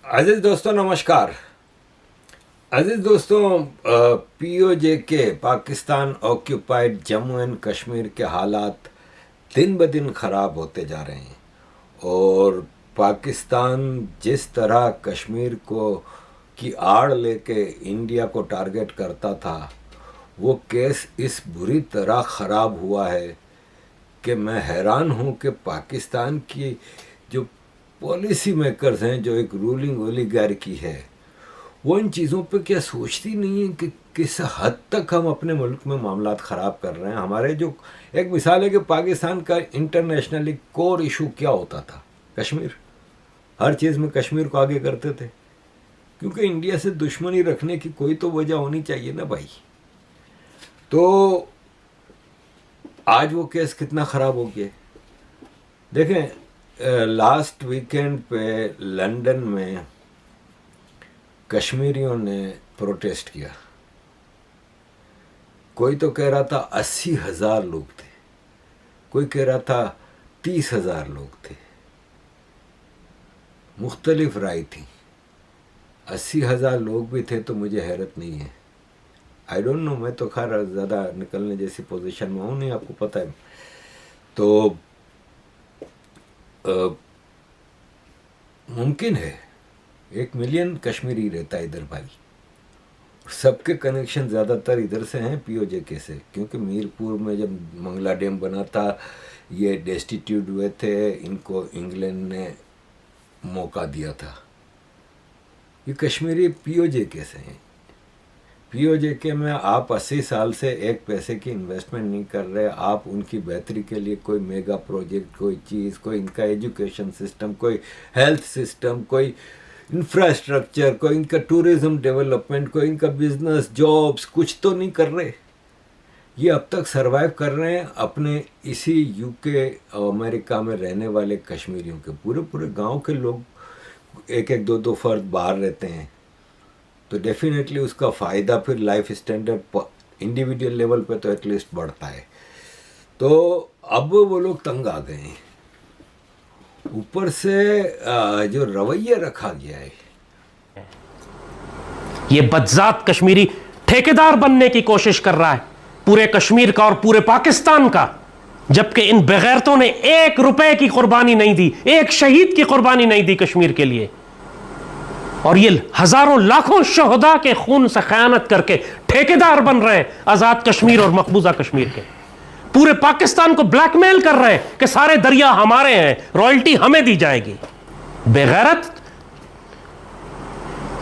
عزیز دوستوں نمشکار. عزیز دوستوں, پی او جے کے پاکستان آکیوپائڈ جموں اینڈ کشمیر کے حالات دن بدن خراب ہوتے جا رہے ہیں اور پاکستان جس طرح کشمیر کی آڑ لے کے انڈیا کو ٹارگٹ کرتا تھا وہ کیس اس بری طرح خراب ہوا ہے کہ میں حیران ہوں کہ پاکستان کی جو پالیسی میکرز ہیں, جو ایک رولنگ اولیگارکی ہے, وہ ان چیزوں پہ کیا سوچتی نہیں ہیں کہ کس حد تک ہم اپنے ملک میں معاملات خراب کر رہے ہیں. ہمارے جو ایک مثال ہے کہ پاکستان کا انٹرنیشنلی کور ایشو کیا ہوتا تھا, کشمیر. ہر چیز میں کشمیر کو آگے کرتے تھے کیونکہ انڈیا سے دشمنی رکھنے کی کوئی تو وجہ ہونی چاہیے نا بھائی. تو آج وہ کیس کتنا خراب ہو گیا. دیکھیں, لاسٹ ویکینڈ پہ لندن میں کشمیریوں نے پروٹیسٹ کیا. کوئی تو کہہ رہا تھا 80,000 لوگ تھے, کوئی کہہ رہا تھا 30,000 لوگ تھے. مختلف رائے تھی. 80,000 لوگ بھی تھے تو مجھے حیرت نہیں ہے. آئی ڈونٹ نو, میں تو خیر زیادہ نکلنے جیسی پوزیشن میں ہوں نہیں, آپ کو پتہ ہے. تو ممکن ہے 1 ملین کشمیری رہتا ہے ادھر بھائی. سب کے کنیکشن زیادہ تر ادھر سے ہیں, پی او جے کے سے, کیونکہ میرپور میں جب منگلا ڈیم بنا تھا یہ ڈیسٹیٹیوٹ ہوئے تھے, ان کو انگلینڈ نے موقع دیا تھا. یہ کشمیری پی او جے کے سے ہیں. پی او جے کے میں آپ 80 سال سے ایک پیسے کی انویسٹمنٹ نہیں کر رہے. آپ ان کی بہتری کے لیے کوئی میگا پروجیکٹ, کوئی چیز, کوئی ان کا ایجوکیشن سسٹم, کوئی ہیلتھ سسٹم, کوئی انفراسٹرکچر, کوئی ان کا ٹورزم ڈیولپمنٹ, کوئی ان کا بزنس, جابس, کچھ تو نہیں کر رہے. یہ اب تک سروائیو کر رہے ہیں اپنے اسی یو کے امریکہ میں رہنے والے کشمیریوں کے. پورے گاؤں کے لوگ 1-2 فرد باہر رہتے ہیں تو ڈیفینیٹلی اس کا فائدہ پھر لائف اسٹینڈرڈ انڈیویجول لیول پہ تو ایٹ لیسٹ بڑھتا ہے. تو اب وہ لوگ تنگ آ گئے ہیں. اوپر سے جو رویہ رکھا گیا ہے, یہ بدذات کشمیری ٹھیکیدار بننے کی کوشش کر رہا ہے پورے کشمیر کا اور پورے پاکستان کا, جبکہ ان بغیرتوں نے 1 روپے کی قربانی نہیں دی, 1 شہید کی قربانی نہیں دی کشمیر کے لیے. اور یہ ہزاروں لاکھوں شہداء کے خون سے خیانت کر کے ٹھیکیدار بن رہے ہیں آزاد کشمیر اور مقبوضہ کشمیر کے. پورے پاکستان کو بلیک میل کر رہے ہیں کہ سارے دریا ہمارے ہیں, رائلٹی ہمیں دی جائے گی. بغیرت,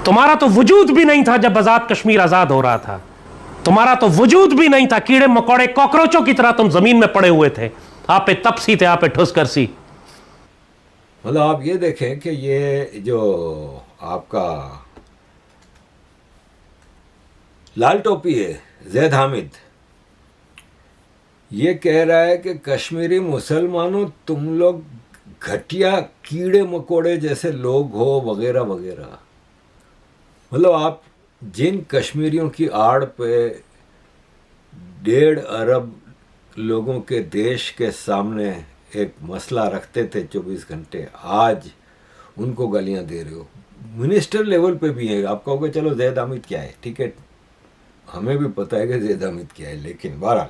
تمہارا تو وجود بھی نہیں تھا جب آزاد کشمیر آزاد ہو رہا تھا. تمہارا تو وجود بھی نہیں تھا, کیڑے مکوڑے کاکروچوں کی طرح تم زمین میں پڑے ہوئے تھے. آپ پہ تپسی تھے, آپ پہ ٹھوس کرسی. مطلب آپ یہ دیکھیں کہ یہ جو آپ کا لال ٹوپی ہے زید حامد, یہ کہہ رہا ہے کہ کشمیری مسلمانوں تم لوگ گھٹیا کیڑے مکوڑے جیسے لوگ ہو وغیرہ وغیرہ. مطلب آپ جن کشمیریوں کی آڑ پہ 1.5 ارب لوگوں کے دیش کے سامنے ایک مسئلہ رکھتے تھے 24 گھنٹے, آج ان کو گالیاں دے رہے ہو. منسٹر لیول پہ بھی ہے. آپ کہو گے چلو زید حامد کیا ہے, ٹھیک ہے, ہمیں بھی پتہ ہے کہ زید حامد کیا ہے, لیکن بہرحال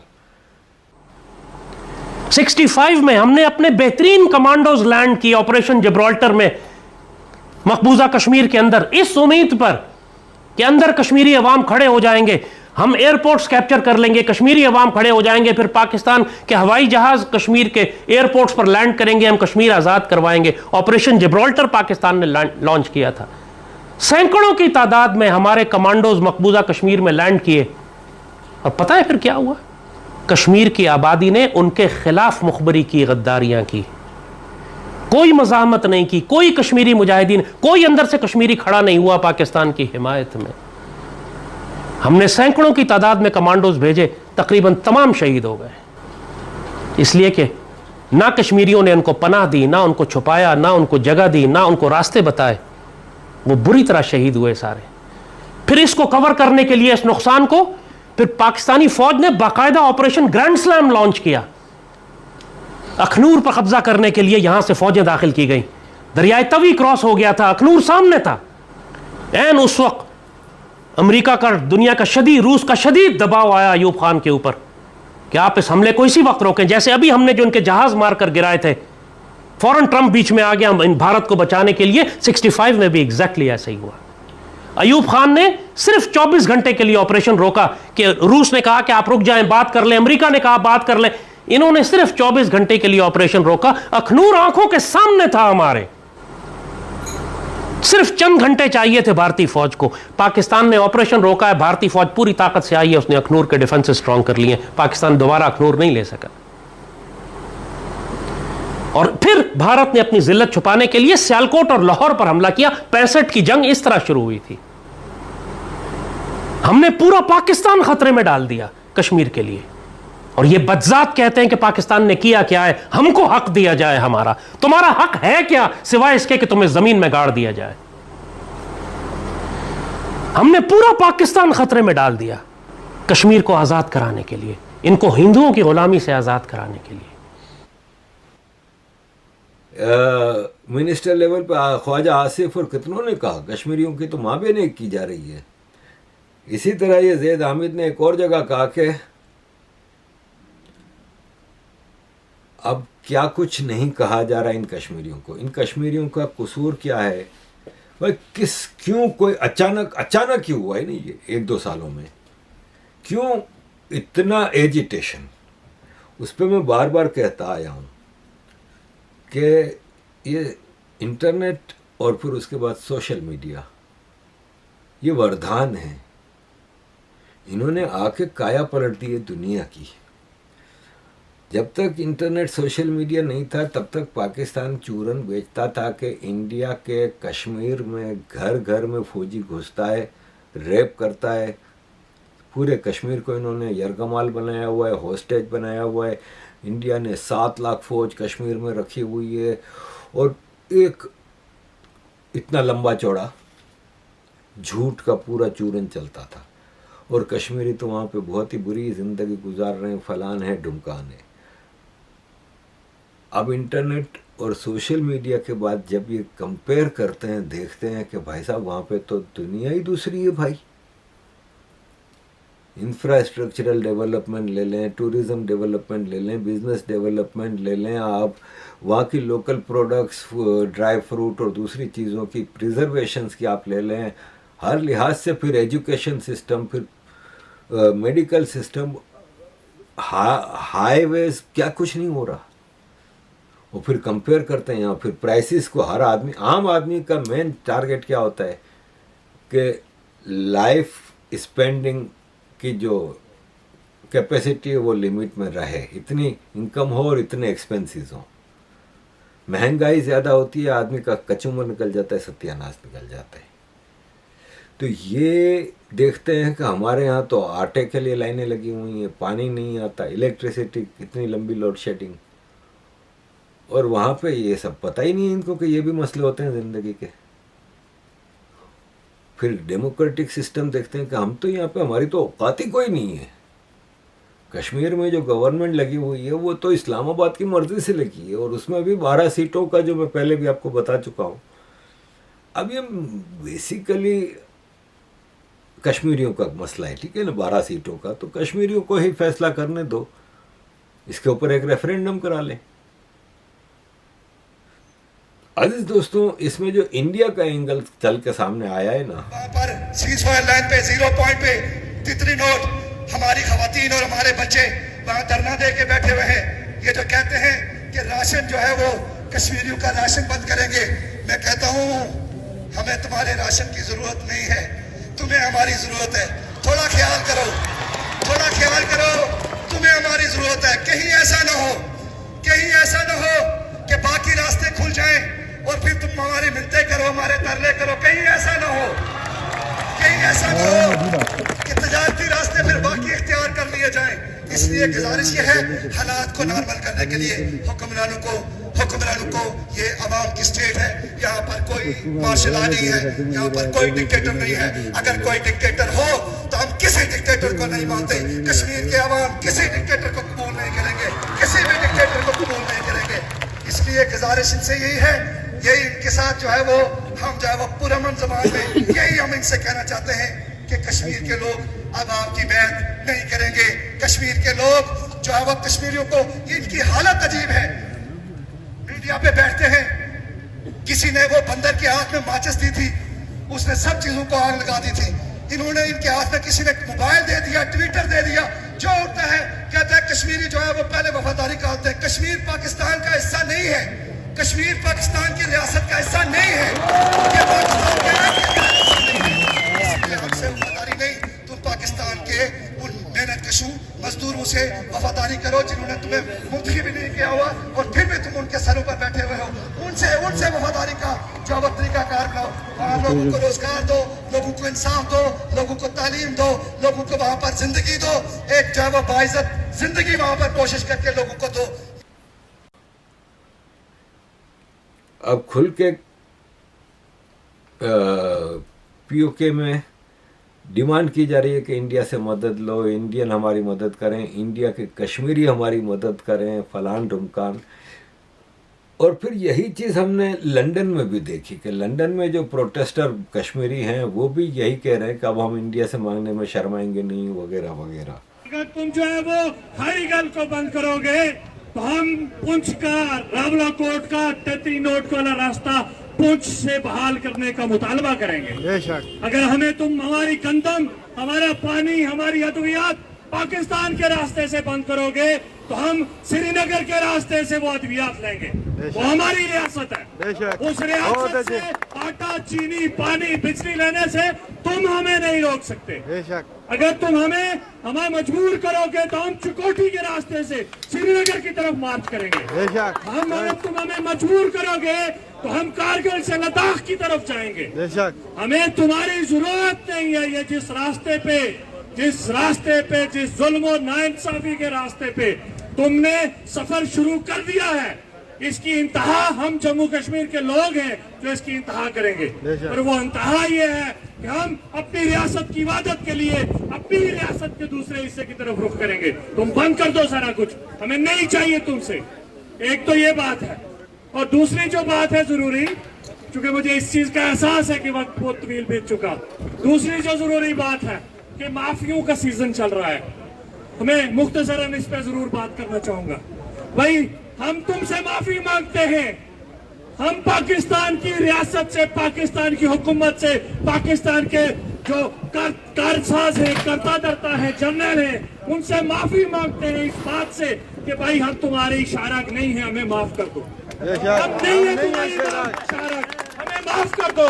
65 میں ہم نے اپنے بہترین کمانڈوز لینڈ کی آپریشن جبرالٹر میں مقبوضہ کشمیر کے اندر, اس امید پر کہ اندر کشمیری عوام کھڑے ہو جائیں گے, ہم ایئرپورٹس کیپچر کر لیں گے, کشمیری عوام کھڑے ہو جائیں گے, پھر پاکستان کے ہوائی جہاز کشمیر کے ایئرپورٹس پر لینڈ کریں گے, ہم کشمیر آزاد کروائیں گے. آپریشن جبرالٹر پاکستان نے لانچ کیا تھا. سینکڑوں کی تعداد میں ہمارے کمانڈوز مقبوضہ کشمیر میں لینڈ کیے, اور پتہ ہے پھر کیا ہوا؟ کشمیر کی آبادی نے ان کے خلاف مخبری کی, غداریاں کی, کوئی مزاحمت نہیں کی, کوئی کشمیری مجاہدین, کوئی اندر سے کشمیری کھڑا نہیں ہوا پاکستان کی حمایت میں. ہم نے سینکڑوں کی تعداد میں کمانڈوز بھیجے, تقریباً تمام شہید ہو گئے, اس لیے کہ نہ کشمیریوں نے ان کو پناہ دی, نہ ان کو چھپایا, نہ ان کو جگہ دی, نہ ان کو راستے بتائے. وہ بری طرح شہید ہوئے سارے. پھر اس کو کور کرنے کے لیے, اس نقصان کو, پھر پاکستانی فوج نے باقاعدہ آپریشن گرینڈ سلام لانچ کیا. اخنور پر قبضہ کرنے کے لیے یہاں سے فوجیں داخل کی گئیں. دریائے توی کراس ہو گیا تھا, اخنور سامنے تھا, ऐन उस वक्त अमेरिका का, दुनिया का शदीद, रूस का शदीद दबाव आया अयूब खान के ऊपर कि आप इस हमले को इसी वक्त रोकें, जैसे अभी हमने जो उनके जहाज मारकर गिराए थे, फौरन ट्रंप बीच में आ गया इन भारत को बचाने के लिए। 65 में भी एग्जैक्टली ऐसा ही हुआ। अयूब खान ने सिर्फ 24 घंटे के लिए ऑपरेशन रोका कि रूस ने कहा कि आप रुक जाएं, बात कर लें, अमेरिका ने कहा बात कर लें, इन्होंने सिर्फ 24 घंटे के लिए ऑपरेशन रोका। अखनूर आंखों के सामने था हमारे, सिर्फ चंद घंटे चाहिए थे भारतीय फौज को। पाकिस्तान ने ऑपरेशन रोका है, भारतीय फौज पूरी ताकत से आई है, उसने अखनूर के डिफेंस स्ट्रांग कर लिए, पाकिस्तान दोबारा अखनूर नहीं ले सका। और फिर भारत ने अपनी जिल्लत छुपाने के लिए सियालकोट और लाहौर पर हमला किया। 65 की जंग इस तरह शुरू हुई थी। हमने पूरा पाकिस्तान खतरे में डाल दिया कश्मीर के लिए, और ये बदजात कहते हैं कि पाकिस्तान ने किया क्या है, हमको हक दिया जाए हमारा। तुम्हारा हक है क्या सिवाय इसके कि तुम्हें जमीन में गाड़ दिया जाए? हमने पूरा पाकिस्तान खतरे में डाल दिया कश्मीर को आजाद कराने के लिए, इनको हिंदुओं की गुलामी से आजाद कराने के लिए। मिनिस्टर लेवल पर ख्वाजा आसिफ और कितनों ने कहा कश्मीरियों की तो माँ बेने की जा रही है। इसी तरह ये जैद हामिद ने एक और जगह कहा कि अब क्या कुछ नहीं कहा जा रहा इन कश्मीरियों को, इन कश्मीरियों का कसूर क्या है भाई, क्यों कोई अचानक क्यों हुआ है नहीं ये 1-2 सालों में, क्यों इतना एजिटेशन? उस पर मैं बार बार कहता आया हूँ कि ये इंटरनेट और फिर उसके बाद सोशल मीडिया ये वरदान है, इन्होंने आके काया पलट दी है दुनिया की। जब तक इंटरनेट सोशल मीडिया नहीं था तब तक पाकिस्तान चूरन बेचता था कि इंडिया के कश्मीर में घर घर में फौजी घुसता है, रेप करता है, पूरे कश्मीर को इन्होंने यरगमाल बनाया हुआ है, हॉस्टेज बनाया हुआ है। इंडिया ने 7 लाख फौज कश्मीर में रखी हुई है, और एक इतना लंबा चौड़ा झूठ का पूरा चूरन चलता था, और कश्मीरी तो वहाँ पे बहुत ही बुरी ज़िंदगी गुजार रहे हैं, फलान है ढुमकान है। अब इंटरनेट और सोशल मीडिया के बाद जब ये कंपेयर करते हैं, देखते हैं कि भाई साहब वहाँ पे तो दुनिया ही दूसरी है भाई। इंफ्रास्ट्रक्चरल डेवलपमेंट ले लें, टूरिज़्म डेवलपमेंट ले लें, बिजनेस डेवलपमेंट ले लें, आप वहाँ की लोकल प्रोडक्ट्स, ड्राई फ्रूट और दूसरी चीज़ों की प्रिजर्वेशंस की आप ले लें, हर लिहाज से, फिर एजुकेशन सिस्टम, फिर मेडिकल सिस्टम, हाईवेज, क्या कुछ नहीं हो रहा। और फिर कंपेयर करते हैं यहाँ, फिर प्राइसेस को, हर आदमी, आम आदमी का मेन टारगेट क्या होता है कि लाइफ स्पेंडिंग की जो कैपेसिटी है वो लिमिट में रहे, इतनी इनकम हो और इतने एक्सपेंसेस हो। महंगाई ज़्यादा होती है, आदमी का कचूमर निकल जाता है, सत्यानाश निकल जाता है। तो ये देखते हैं कि हमारे यहाँ तो आटे के लिए लाइनें लगी हुई हैं, पानी नहीं आता, इलेक्ट्रिसिटी, इतनी लंबी लोड शेडिंग, और वहाँ पे ये सब पता ही नहीं है इनको कि ये भी मसले होते हैं ज़िंदगी के। फिर डेमोक्रेटिक सिस्टम देखते हैं कि हम तो यहाँ पे, हमारी तो औकात ही कोई नहीं है। कश्मीर में जो गवर्नमेंट लगी हुई है वो तो इस्लामाबाद की मर्जी से लगी है, और उसमें भी 12 सीटों का, जो मैं पहले भी आपको बता चुका हूँ। अब ये बेसिकली कश्मीरियों का मसला है, ठीक है ना, 12 सीटों का, तो कश्मीरियों को ही फैसला करने दो, इसके ऊपर एक रेफरेंडम करा लें। अजीज दोस्तों, इसमें जो इंडिया का एंगल चल के सामने आया है ना, वहाँ पर सीज़फायर लाइन पे 0 पॉइंट पे तितली नोट, हमारी खवातीन और हमारे बच्चे वहाँ धरना दे के बैठे हुए हैं। ये जो कहते हैं कि राशन जो है वो कश्मीरियों का राशन बंद करेंगे, मैं कहता हूँ हमें तुम्हारे राशन की जरूरत नहीं है, तुम्हें हमारी जरूरत है। थोड़ा ख्याल करो, थोड़ा ख्याल करो, तुम्हें हमारी जरूरत है। कहीं ऐसा ना हो, कहीं ऐसा ना हो कि बाकी रास्ते खुल जाएं और फिर तुम हमारी मिलते करो, हमारे तरले करो। कहीं ऐसा ना हो, कहीं ऐसा ना हो कि तजारती रास्ते फिर बाकी इख्तियार कर लिए जाएं। इसलिए गुजारिश ये है, हालात को नॉर्मल करने के लिए हुक्मरानों को ये अवाम की स्टेट है, यहाँ पर कोई मार्शल लॉ नहीं है, यहाँ पर कोई डिक्टेटर नहीं है। अगर कोई डिक्टेटर हो तो हम किसी डिक्टेटर को नहीं मानते। कश्मीर के अवाम किसी डिक्टेटर को कबूल नहीं करेंगे, किसी भी डिक्टेटर को कबूल नहीं करेंगे। इसलिए गुजारिश इनसे यही है, यही इनके साथ जो है वो हम जो है वो पुरअमन ज़बान में यही हम इनसे कहना चाहते हैं कि कश्मीर के लोग अब आपकी बैत नहीं करेंगे। कश्मीर के लोग जो है वो कश्मीरियों को, इनकी हालत अजीब है, मीडिया पे बैठते हैं, किसी ने वो बंदर के हाथ में माचिस दी थी, उसने सब चीजों को आग लगा दी थी। इन्होंने इनके हाथ में किसी ने मोबाइल दे दिया, ट्विटर दे दिया, जो उठता है कहता है कश्मीरी जो है वो पहले वफादारी करते हैं। कश्मीर पाकिस्तान का हिस्सा नहीं है, कश्मीर पाकिस्तान की रियासत का हिस्सा नहीं है, ये पाकिस्तान का नहीं है। इसलिए हमसे वफादारी नहीं, तुम पाकिस्तान के उन मेहनत कशू मजदूरों से वफादारी करो जिन्होंने तुम्हें मुंतखब भी नहीं किया हुआ और फिर भी तुम उनके सरों पर बैठे हुए हो। उनसे वफादारी का जो तरीका कार बनाओ, वहाँ लोगों को रोजगार दो, लोगों को इंसाफ दो, लोगों को तालीम दो, लोगों को वहाँ पर जिंदगी दो, एक जो है वो बाइज्जत जिंदगी वहाँ पर कोशिश करके लोगों को दो। अब खुल के पीओके में डिमांड की जा रही है कि इंडिया से मदद लो, इंडियन हमारी मदद करें, इंडिया के कश्मीरी हमारी मदद करें, फलान ढुमकान। और फिर यही चीज़ हमने लंदन में भी देखी कि लंदन में जो प्रोटेस्टर कश्मीरी हैं वो भी यही कह रहे हैं कि अब हम इंडिया से मांगने में शर्माएंगे नहीं, वगैरह वगैरह। अगर तुम जो है वो हरिगल को बंद करोगे तो हम पुंछ का, रावलाकोट का, टेत्री नोट वाला रास्ता पुंछ से बहाल करने का मुतालबा करेंगे। अगर हमें तुम हमारी गंदम, हमारा पानी, हमारी अद्वियात पाकिस्तान के रास्ते से बंद करोगे तो हम श्रीनगर के रास्ते से वो अद्वियात लेंगे। वो हमारी रियासत है, उस रियासत से आटा, चीनी, पानी, बिजली लेने से तुम हमें नहीं रोक सकते। अगर तुम हमें मजबूर करोगे तो हम चुकोटी के रास्ते से श्रीनगर की तरफ मार्च करेंगे। अगर तुम हमें मजबूर करोगे तो हम कारगिल से लद्दाख की तरफ जाएंगे। हमें तुम्हारी जरूरत नहीं है। ये जिस रास्ते पे जिस जुल्म और नाइंसाफी के रास्ते पे तुमने सफर शुरू कर दिया है, इसकी इंतहा हम जम्मू कश्मीर के लोग हैं जो इसकी इंतहा करेंगे। और वो इंतहा ये है कि हम अपनी रियासत की इबादत के लिए अपनी रियासत के दूसरे हिस्से की तरफ रुख करेंगे। तुम बंद कर दो सारा कुछ, हमें नहीं चाहिए तुमसे। एक तो ये बात है, और दूसरी जो बात है जरूरी, क्योंकि मुझे इस चीज का एहसास है कि वक्त बहुत तवील बीत चुका, दूसरी जो जरूरी बात है कि माफियों का सीजन चल रहा है। हमें मुख्तसरन इस पे जरूर बात करना चाहूंगा। भाई, हम तुमसे माफी मांगते हैं। हम पाकिस्तान की रियासत से, पाकिस्तान की हुकूमत से, पाकिस्तान के जो कारसाज है, करता धरता है, जनरल है, उनसे माफी मांगते हैं इस बात से कि भाई हम तुम्हारे इशारक नहीं है, हमें माफ कर दो। हम नहीं है तुम्हारी इशारक, हमें माफ कर दो।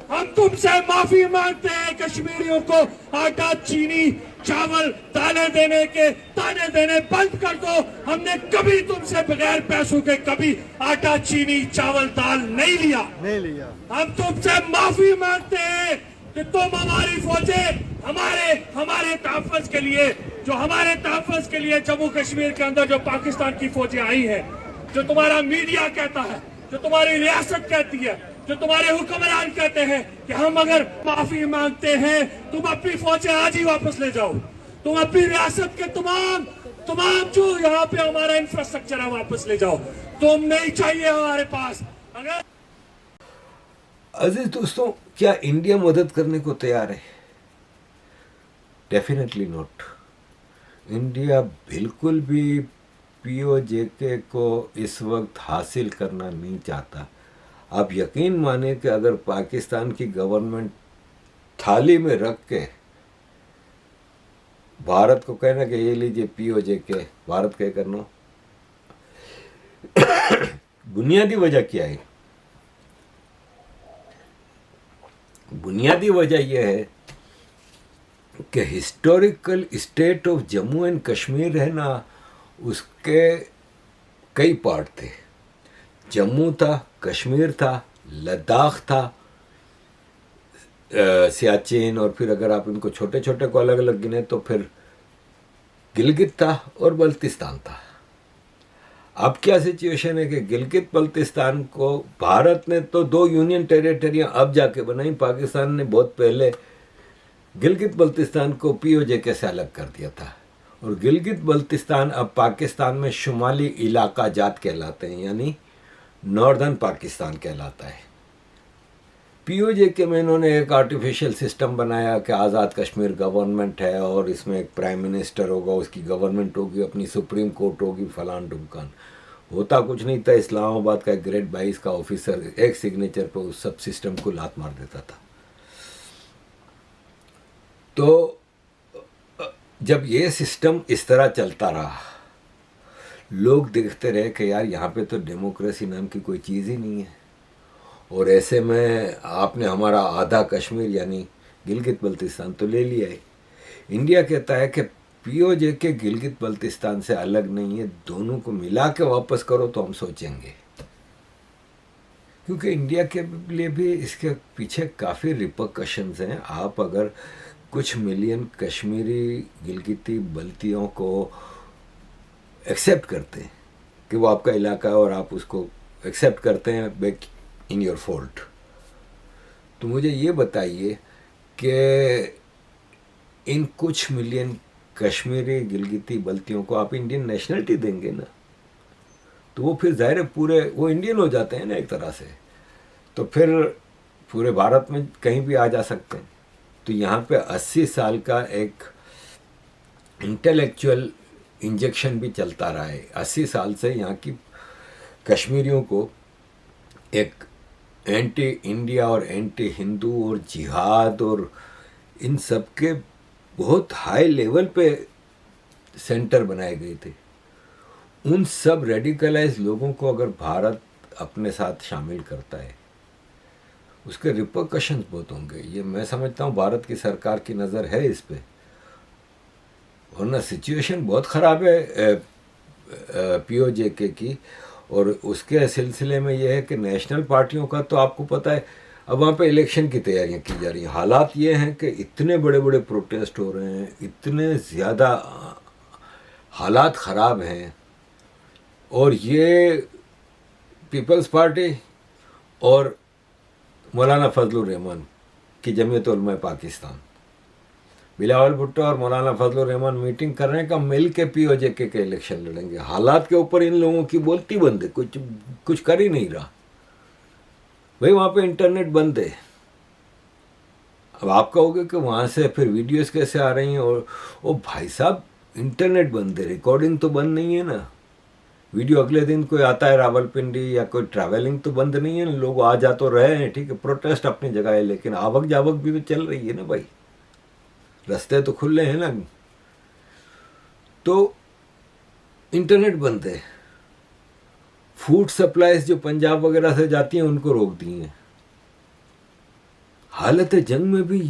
हम तुमसे माफी मांगते हैं, कश्मीरियों को आटा, चीनी, चावल, ताने देने बंद कर दो। हमने कभी तुमसे बगैर पैसों के कभी आटा, चीनी, चावल, दाल नहीं लिया। हम तुमसे माफी मांगते हैं कि तुम हमारी फौजें हमारे तहफ़्फ़ुज़ के लिए, जो हमारे तहफ़्फ़ुज़ के लिए जम्मू कश्मीर के अंदर जो पाकिस्तान की फौजें आई हैं, जो तुम्हारा मीडिया कहता है, जो तुम्हारी रियासत कहती है, जो तुम्हारे हुक्मरान कहते हैं कि हम अगर माफी मांगते हैं, तुम अपनी फौजें आज ही वापस ले जाओ। तुम अपनी रियासत के तमाम जो यहाँ पे हमारा इंफ्रास्ट्रक्चर है वापस ले जाओ। तुम नहीं चाहिए हमारे पास। अगर अजीज दोस्तों, क्या इंडिया मदद करने को तैयार है? Definitely not. इंडिया बिल्कुल भी पीओजेके को इस वक्त हासिल करना नहीं चाहता। आप यकीन माने कि अगर पाकिस्तान की गवर्नमेंट थाली में रख के भारत को कहना कि ये लीजिए पीओजेके, भारत क्या करना? बुनियादी वजह क्या है? बुनियादी वजह यह है कि historical state of Jammu and Kashmir है ना, उसके कई पार्ट थे। जम्मू था, कश्मीर था, लद्दाख था, सियाचिन, और फिर अगर आप इनको छोटे छोटे को अलग अलग गिने तो फिर गिलगित था और बल्तिस्तान था। अब क्या सिचुएशन है कि गिलगित बल्तिस्तान को भारत ने तो 2 यूनियन टेरिटरियां अब जाके बनाई, पाकिस्तान ने बहुत पहले गिलगित बल्तिस्तान को पीओजेके से अलग कर दिया था। और गिलगित बल्तिस्तान अब पाकिस्तान में शुमाली इलाका जात कहलाते हैं, यानी नॉर्दर्न पाकिस्तान कहलाता है। پی او جے کے میں انہوں نے ایک آرٹیفیشل سسٹم بنایا کہ آزاد کشمیر گورنمنٹ ہے اور اس میں ایک پرائم منسٹر ہوگا, اس کی گورنمنٹ ہوگی, اپنی سپریم کورٹ ہوگی, فلان ڈمکان. ہوتا کچھ نہیں تھا. اسلام آباد کا ایک گریڈ 22 کا آفیسر ایک سگنیچر پہ اس سب سسٹم کو لات مار دیتا تھا. تو جب یہ سسٹم اس طرح چلتا رہا, لوگ دیکھتے رہے کہ یار یہاں پہ تو ڈیموکریسی نام کی کوئی چیز ہی نہیں ہے, اور ایسے میں آپ نے ہمارا آدھا کشمیر یعنی گلگت بلتستان تو لے لیا ہے. انڈیا کہتا ہے کہ پی او جے کے گلگت بلتستان سے الگ نہیں ہے, دونوں کو ملا کے واپس کرو تو ہم سوچیں گے, کیونکہ انڈیا کے لیے بھی اس کے پیچھے کافی ریپرکشنز ہیں. آپ اگر کچھ ملین کشمیری گلگتی بلتیوں کو ایکسیپٹ کرتے ہیں کہ وہ آپ کا علاقہ ہے اور آپ اس کو ایکسیپٹ کرتے ہیں بیک ان یور فولٹ, تو مجھے یہ بتائیے کہ ان کچھ ملین کشمیری گلگتی بلتیوں کو آپ انڈین نیشنلٹی دیں گے نا, تو وہ پھر ظاہر پورے وہ انڈین ہو جاتے ہیں نا ایک طرح سے, تو پھر پورے بھارت میں کہیں بھی آ جا سکتے ہیں. تو یہاں پہ 80 سال کا ایک انٹلیکچوئل انجیکشن بھی چلتا رہا ہے. 80 سال سے یہاں کی کشمیریوں کو ایک اینٹی انڈیا اور اینٹی ہندو اور جہاد اور ان سب کے بہت ہائی لیول پہ سینٹر بنائے گئے تھے. ان سب ریڈیکلائز لوگوں کو اگر بھارت اپنے ساتھ شامل کرتا ہے, اس کے ریپرکشنز بہت ہوں گے. یہ میں سمجھتا ہوں بھارت کی سرکار کی نظر ہے اس پہ, ورنہ سچویشن بہت خراب ہے پی او جے کے کی. اور اس کے سلسلے میں یہ ہے کہ نیشنل پارٹیوں کا تو آپ کو پتہ ہے اب وہاں پہ الیکشن کی تیاریاں کی جا رہی ہیں. حالات یہ ہیں کہ اتنے بڑے بڑے پروٹیسٹ ہو رہے ہیں, اتنے زیادہ حالات خراب ہیں, اور یہ پیپلز پارٹی اور مولانا فضل الرحمان کی جمعیت علماء پاکستان, بلاول بھٹو اور مولانا فضل الرحمان میٹنگ کر رہے ہیں کہ ہم مل کے پی او جے کے الیکشن لڑیں گے. حالات کے اوپر ان لوگوں کی بولتی بند ہے, کچھ کر ہی نہیں رہا بھائی. وہاں پہ انٹرنیٹ بند ہے. اب آپ کہو گے کہ وہاں سے پھر ویڈیوز کیسے آ رہی ہیں, اور بھائی صاحب انٹرنیٹ بند ہے, ریکارڈنگ تو بند نہیں ہے نا. ویڈیو اگلے دن کوئی آتا ہے راول پنڈی یا کوئی ٹریولنگ تو بند نہیں ہے نا, لوگ آ جا تو رہے ہیں, ٹھیک ہے, پروٹیسٹ اپنی جگہ ہے, لیکن آوک جاوک بھی تو چل رہی ہے نا بھائی, رستے تو کھلے ہیں نا. تو انٹرنیٹ بند ہے. فوڈ سپلائز جو پنجاب وغیرہ سے جاتی ہیں ان کو روک دی ہیں. حالت جنگ میں بھی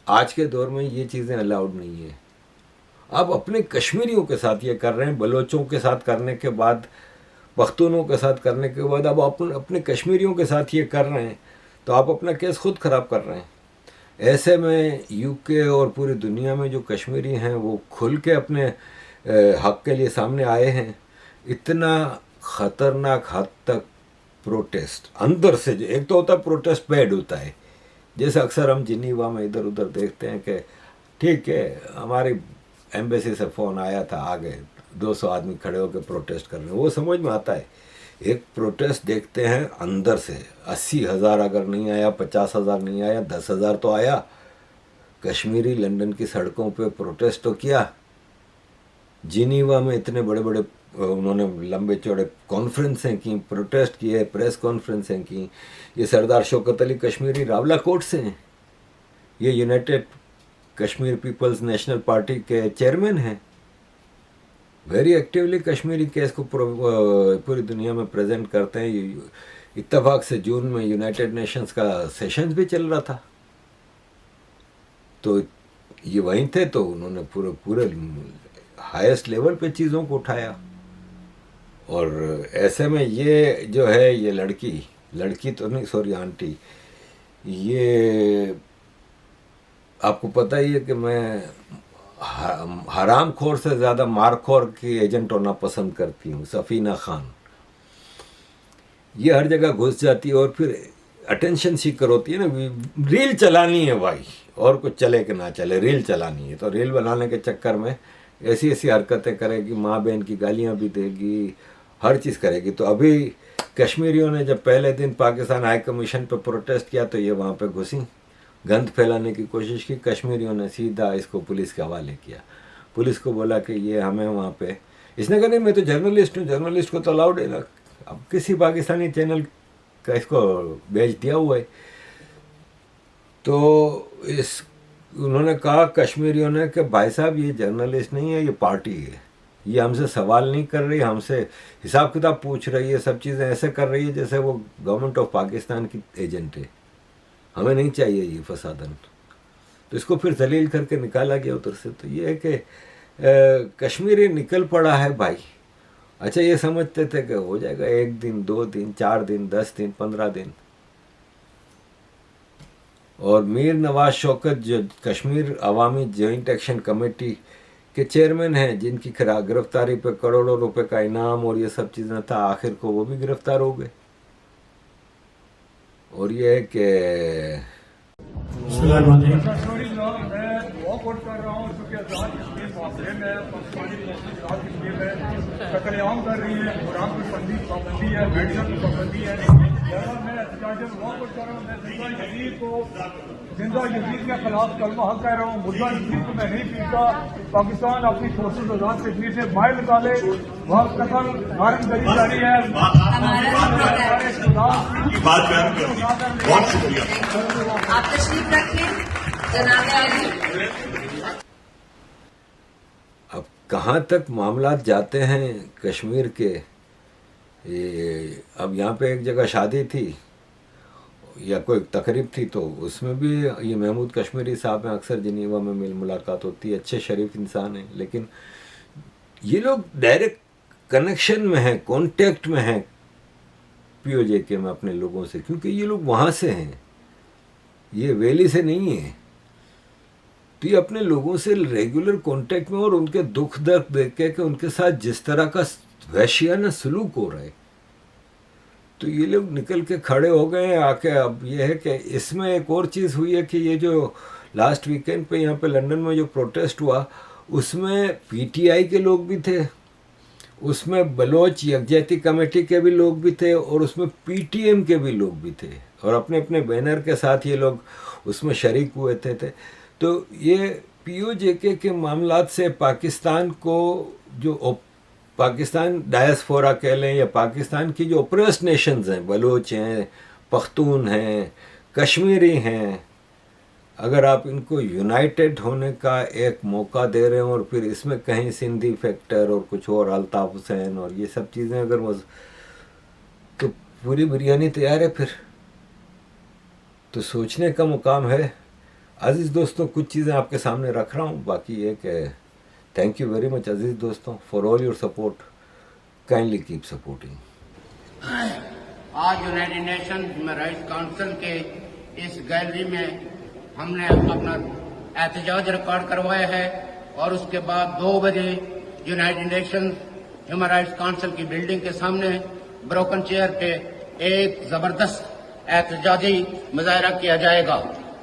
آج کے دور میں یہ چیزیں الاؤڈ نہیں ہیں. آپ اپنے کشمیریوں کے ساتھ یہ کر رہے ہیں, بلوچوں کے ساتھ کرنے کے بعد, پختونوں کے ساتھ کرنے کے بعد اب آپ اپنے کشمیریوں کے ساتھ یہ کر رہے ہیں, تو آپ اپنا کیس خود خراب کر رہے ہیں. ایسے میں یو کے اور پوری دنیا میں جو کشمیری ہیں وہ کھل کے اپنے حق کے لیے سامنے آئے ہیں. اتنا خطرناک حد تک پروٹیسٹ اندر سے, جو ایک تو ہوتا ہے پروٹیسٹ بیڈ ہوتا ہے, جیسے اکثر ہم جنیوا میں ادھر ادھر دیکھتے ہیں کہ ٹھیک ہے ہماری ایمبیسی سے فون آیا تھا, آ گئے 200 آدمی کھڑے ہو کے پروٹیسٹ کر رہے ہیں, وہ سمجھ میں آتا ہے. ایک پروٹیسٹ دیکھتے ہیں اندر سے, 80,000 اگر نہیں آیا, 50,000 نہیں آیا, 10,000 تو آیا. کشمیری لندن کی سڑکوں پہ پروٹیسٹ تو کیا, جنیوا میں اتنے بڑے بڑے انہوں نے لمبے چوڑے کانفرنسیں کی, پروٹیسٹ کیے, پریس کانفرنسیں کی. یہ سردار شوکت علی کشمیری راولہ کوٹ سے ہیں, یہ united Kashmir people's national party کے چیئرمین ہیں, ویری ایکٹیولی کشمیری کیس کو پوری دنیا میں پریزنٹ کرتے ہیں. اتفاق سے جون میں یونائٹڈ نیشنز کا سیشنز بھی چل رہا تھا, تو یہ وہیں تھے, تو انہوں نے پورے ہائیسٹ لیول پہ چیزوں کو اٹھایا. اور ایسے میں یہ جو ہے یہ لڑکی تو نہیں, سوری آنٹی, یہ آپ کو پتہ ہی ہے کہ میں حرام خور سے زیادہ مار خور کی ایجنٹ ہونا پسند کرتی ہوں. سفینہ خان یہ ہر جگہ گھس جاتی ہے اور پھر اٹینشن سیکر ہوتی ہے نا, ریل چلانی ہے بھائی, اور کچھ چلے کہ نہ چلے, ریل چلانی ہے. تو ریل بنانے کے چکر میں ایسی حرکتیں کرے گی, ماں بہن کی گالیاں بھی دے گی, ہر چیز کرے گی. تو ابھی कश्मीरियों ने जब पहले दिन पाकिस्तान हाई कमीशन पे प्रोटेस्ट किया तो ये वहाँ पे घुसी, गंद फैलाने की कोशिश की। कश्मीरियों ने सीधा इसको पुलिस के हवाले किया। पुलिस को बोला कि ये हमें वहाँ पे, इसने कहा नहीं मैं तो जर्नलिस्ट हूँ, जर्नलिस्ट को तो अलाउड है ना। अब किसी पाकिस्तानी चैनल का इसको भेज दिया हुआ है। तो उन्होंने कहा कश्मीरियों ने कि भाई साहब ये जर्नलिस्ट नहीं है, ये पार्टी है, ये हमसे सवाल नहीं कर रही, हमसे हिसाब किताब पूछ रही है, सब चीज़ें ऐसे कर रही है जैसे वो गवर्नमेंट ऑफ पाकिस्तान की एजेंट है, हमें नहीं चाहिए ये फसादन। तो इसको फिर जलील करके निकाला गया उधर से। तो ये है कि कश्मीरी निकल पड़ा है भाई। अच्छा ये समझते थे कि हो जाएगा 1 दिन 2 दिन 4 दिन 10 दिन 15 दिन। और मीर नवाज शौकत जो कश्मीर अवामी जॉइंट एक्शन कमेटी के चेयरमैन हैं, जिनकी गिरफ्तारी पे करोड़ों रुपए का इनाम और ये सब चीज़ें था, आखिर को वो भी गिरफ्तार हो गए। और ये है कि वॉकआउट कर रहा हूँ क्योंकि आजाद कश्मीर मामले में पाकिस्तानी फोर्सेज आजाद कश्मीर में कत्लेआम कर रही है, कुरान की पाबंदी है, मेडिकल की पाबंदी है। मैं एहतजाजन वॉकआउट कर रहा हूँ। मैं जिंदा यजीद के खिलाफ कलमा हक कह रहा हूँ। मुर्दा यजीद को मैं नहीं पीता। पाकिस्तान अपनी फोर्सेज आजाद कश्मीर से बाहर निकाले। वहाँ कतल गारंगरी जारी है। बहुत शुक्रिया। आप तशरीफ रखें जनाब आली। अब कहाँ तक मामला जाते हैं कश्मीर के। अब यहाँ पे एक जगह शादी थी या कोई तकरीब थी, तो उसमें भी ये महमूद कश्मीरी साहब हैं, अक्सर जिनीवा में मिल मुलाकात होती है, अच्छे शरीफ इंसान हैं। लेकिन ये लोग डायरेक्ट कनेक्शन में हैं, कांटेक्ट में हैं पीओजे के में अपने लोगों से, क्योंकि ये लोग वहाँ से हैं, ये वैली से नहीं है। तो ये अपने लोगों से रेगुलर कांटेक्ट में, और उनके दुख दर्द देख के उनके साथ जिस तरह का वहशियाना सलूक हो रहा है, तो ये लोग निकल के खड़े हो गए हैं आके। अब ये है कि इसमें एक और चीज़ हुई है कि ये जो लास्ट वीकेंड पे यहाँ पे लंदन में जो प्रोटेस्ट हुआ, उसमें पीटीआई के लोग भी थे, उसमें बलोच यकजहती कमेटी के भी लोग भी थे, और उसमें पीटीएम के भी लोग भी थे, और अपने अपने बैनर के साथ ये लोग उसमें शरीक हुए थे। तो ये पीओजेके के मामलात से पाकिस्तान को, जो पाकिस्तान डायस्फोरा कह लें या पाकिस्तान की जो ओप्रेस्ड नेशंस हैं, बलोच हैं, पख्तून हैं, कश्मीरी हैं, अगर आप इनको यूनाइटेड होने का एक मौका दे रहे हैं, और फिर इसमें कहीं सिंधी फैक्टर और कुछ और, अल्ताफ हुसैन और ये सब चीज़ें अगर तो पूरी बिरयानी तैयार है फिर। तो सोचने का मुकाम है। अजीज़ दोस्तों, कुछ चीज़ें आपके सामने रख रहा हूँ, बाकी ये कि थैंक यू वेरी मच अजीज़ दोस्तों for all your support. Kindly keep supporting. आज United Nation Human Rights Council के इस गैलरी में हमने अपना एहतजाज रिकॉर्ड करवाया है, और उसके बाद 2 बजे United Nation Human Rights council की बिल्डिंग के सामने ब्रोकन चेयर पे एक जबरदस्त एहतजाजी मुजाहरा किया जाएगा,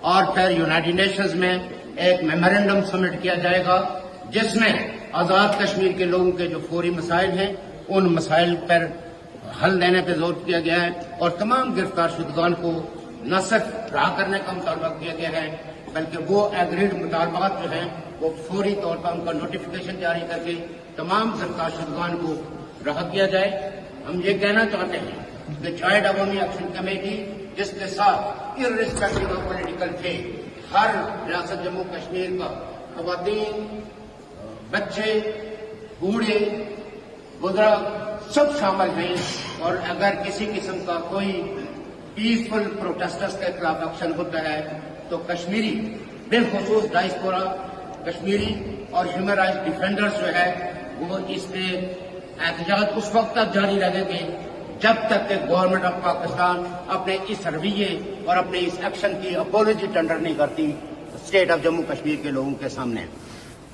और फिर यूनाइटेड नेशंस में एक मेमोरेंडम सबमिट किया जाएगा, जिसमें आज़ाद कश्मीर के लोगों के जो फौरी मसाइल हैं उन मसाइल पर हल देने पर जोर दिया गया है, और तमाम गिरफ्तार शुदगान को न सिर्फ रहा करने का मुतालबा किया गया है, बल्कि वो एग्रीड मुतालबात जो हैं वो फौरी तौर पर उनका नोटिफिकेशन जारी करके तमाम गिरफ्तार शुदगान को रहा किया जाए। हम ये कहना चाहते हैं कि जॉइंट अवामी एक्शन कमेटी, जिसके साथ इर्रिस्पेक्टिव ऑफ पॉलिटिकल फेथ हर रियासत जम्मू कश्मीर का खवातीन, बच्चे, बूढ़े, बुजुर्ग सब शामिल हैं, और अगर किसी किस्म का कोई पीसफुल प्रोटेस्टर्स के खिलाफ एक्शन होता है तो कश्मीरी, बिलखुसूस डायस्पोरा कश्मीरी और ह्यूमन राइट्स डिफेंडर्स जो है वो इस पे एहतजाज उस वक्त तक जारी रखेंगे जब तक कि गवर्नमेंट ऑफ पाकिस्तान अपने इस रवैये और अपने इस एक्शन की अपोलॉजी टेंडर नहीं करती स्टेट ऑफ जम्मू कश्मीर के लोगों के सामने।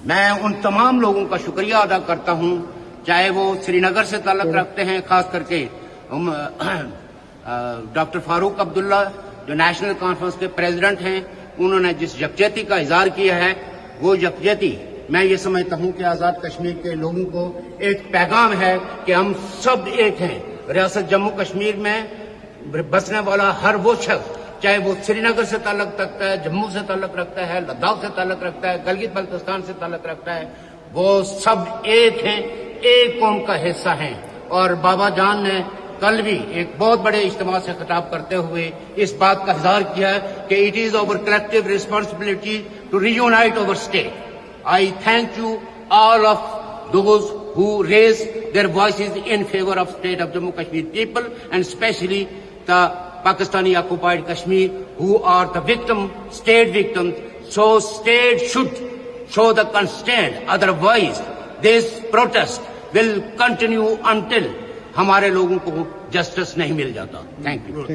मैं उन तमाम लोगों का शुक्रिया अदा करता हूं, चाहे वो श्रीनगर से ताल्लुक रखते हैं, खास करके डॉक्टर फारूक अब्दुल्ला जो नेशनल कॉन्फ्रेंस के प्रेसिडेंट हैं, उन्होंने जिस यकजहती का इजहार किया है वो यकजहती मैं ये समझता हूं कि आजाद कश्मीर के लोगों को एक पैगाम है कि हम सब एक हैं, ریاست جموں کشمیر میں بسنے والا ہر وہ شخص، چاہے وہ سری نگر سے تعلق رکھتا ہے، جموں سے تعلق رکھتا ہے، لداخ سے تعلق رکھتا ہے، گلگت بلتستان سے تعلق رکھتا ہے، وہ سب ایک ہیں، ایک قوم کا حصہ ہیں. اور بابا جان نے کل بھی ایک بہت بڑے اجتماع سے خطاب کرتے ہوئے اس بات کا اظہار کیا ہے کہ it is our collective responsibility to reunite our state. I thank you all of those who raise their voices in favor of state of Jammu Kashmir people, and especially the Pakistani occupied Kashmir, who are the state victims. So state should show the constraint, otherwise this protest will continue until ہمارے لوگوں کو justice نہیں مل جاتا. Thank you.